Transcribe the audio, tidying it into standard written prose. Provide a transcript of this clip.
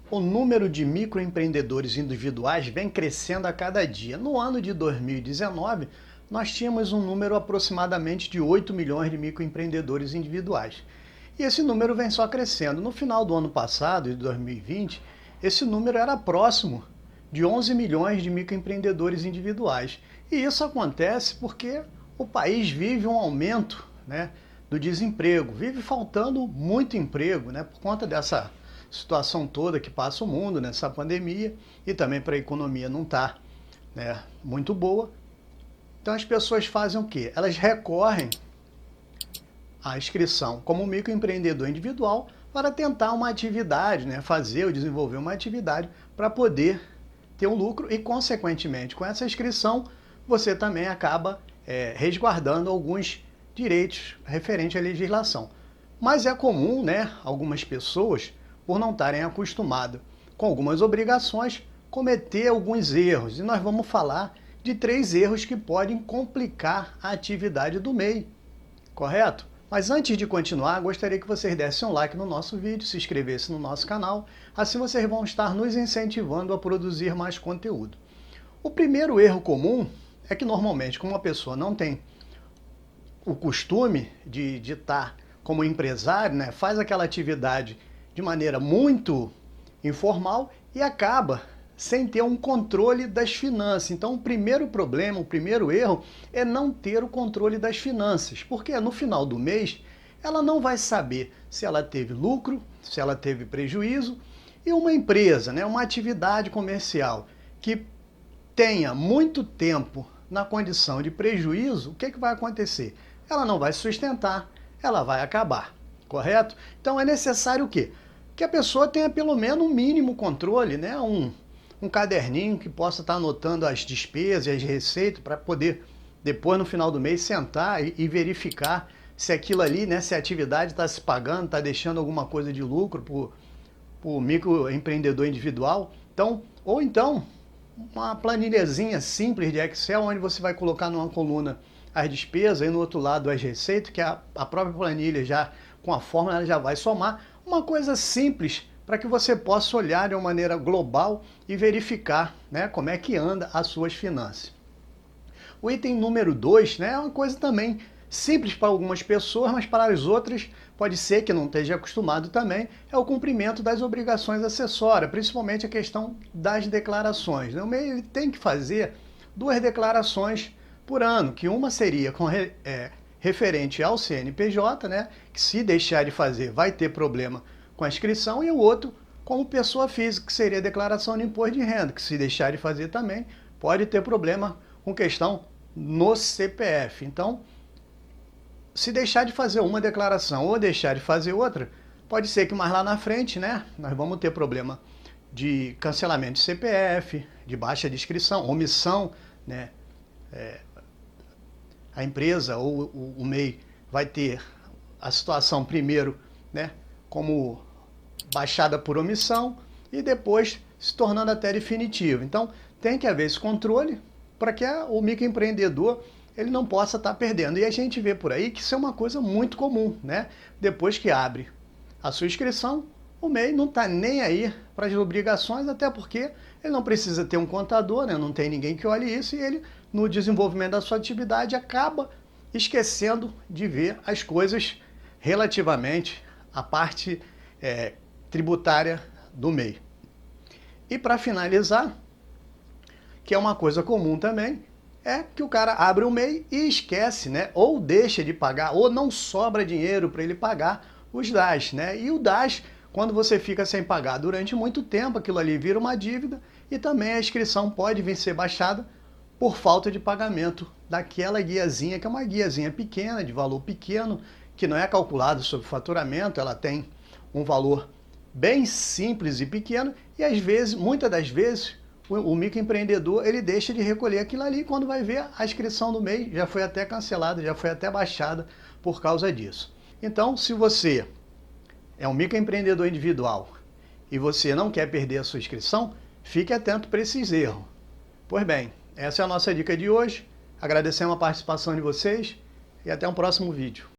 O número de microempreendedores individuais vem crescendo a cada dia. No ano de 2019, nós tínhamos um número aproximadamente de 8 milhões de microempreendedores individuais. E esse número vem só crescendo. No final do ano passado, de 2020, esse número era próximo de 11 milhões de microempreendedores individuais. E isso acontece porque o país vive um aumento, do desemprego, vive faltando muito emprego, por conta dessa situação toda que passa o mundo nessa pandemia, e também para a economia não está muito boa. Então as pessoas fazem o quê? Elas recorrem à inscrição como microempreendedor individual para tentar uma atividade, fazer ou desenvolver uma atividade para poder ter um lucro e, consequentemente, com essa inscrição, você também acaba resguardando alguns direitos referentes à legislação. Mas é comum, algumas pessoas, por não estarem acostumadas com algumas obrigações, cometer alguns erros. E nós vamos falar de 3 erros que podem complicar a atividade do MEI, correto? Mas antes de continuar, gostaria que vocês dessem um like no nosso vídeo, se inscrevessem no nosso canal, assim vocês vão estar nos incentivando a produzir mais conteúdo. O primeiro erro comum é que normalmente, como uma pessoa não tem o costume de estar como empresário, faz aquela atividade de maneira muito informal e acaba sem ter um controle das finanças. Então, o primeiro problema, o primeiro erro é não ter o controle das finanças, porque no final do mês ela não vai saber se ela teve lucro, se ela teve prejuízo. E uma empresa, uma atividade comercial que tenha muito tempo na condição de prejuízo, o que vai acontecer? Ela não vai sustentar, ela vai acabar, correto? Então é necessário o quê? Que a pessoa tenha pelo menos um mínimo controle, um caderninho que possa estar anotando as despesas e as receitas para poder, depois no final do mês, sentar e verificar se aquilo ali, se a atividade está se pagando, está deixando alguma coisa de lucro para o microempreendedor individual. Então, ou então, uma planilhazinha simples de Excel, onde você vai colocar numa coluna as despesas e no outro lado as receitas, que a própria planilha já, com a fórmula, ela já vai somar. Uma coisa simples para que você possa olhar de uma maneira global e verificar como é que anda as suas finanças. O item número 2 é uma coisa também simples para algumas pessoas, mas para as outras pode ser que não esteja acostumado também, é o cumprimento das obrigações acessórias, principalmente a questão das declarações. O MEI ele tem que fazer 2 declarações por ano, que uma seria referente ao CNPJ, que se deixar de fazer vai ter problema com a inscrição, e o outro como pessoa física, que seria a declaração de imposto de renda, que se deixar de fazer também pode ter problema com questão no CPF. Então, se deixar de fazer uma declaração ou deixar de fazer outra, pode ser que mais lá na frente, nós vamos ter problema de cancelamento de CPF, de baixa de inscrição, omissão, a empresa ou o MEI vai ter a situação primeiro, como baixada por omissão e depois se tornando até definitivo. Então, tem que haver esse controle para que o microempreendedor ele não possa estar perdendo. E a gente vê por aí que isso é uma coisa muito comum, Depois que abre a sua inscrição, o MEI não está nem aí para as obrigações, até porque ele não precisa ter um contador, não tem ninguém que olhe isso, e ele, no desenvolvimento da sua atividade, acaba esquecendo de ver as coisas relativamente à parte tributária do MEI. E para finalizar, que é uma coisa comum também, é que o cara abre o MEI e esquece, ou deixa de pagar, ou não sobra dinheiro para ele pagar os DAS, E o DAS, quando você fica sem pagar durante muito tempo, aquilo ali vira uma dívida e também a inscrição pode vir ser baixada por falta de pagamento daquela guiazinha, que é uma guiazinha pequena, de valor pequeno, que não é calculado sobre faturamento, ela tem um valor bem simples e pequeno, e às vezes, muitas das vezes, o microempreendedor ele deixa de recolher aquilo ali, quando vai ver a inscrição do mês já foi até cancelada, já foi até baixada por causa disso. Então, se você é um microempreendedor individual e você não quer perder a sua inscrição, fique atento para esses erros. Pois bem, essa é a nossa dica de hoje. Agradecemos a participação de vocês e até um próximo vídeo.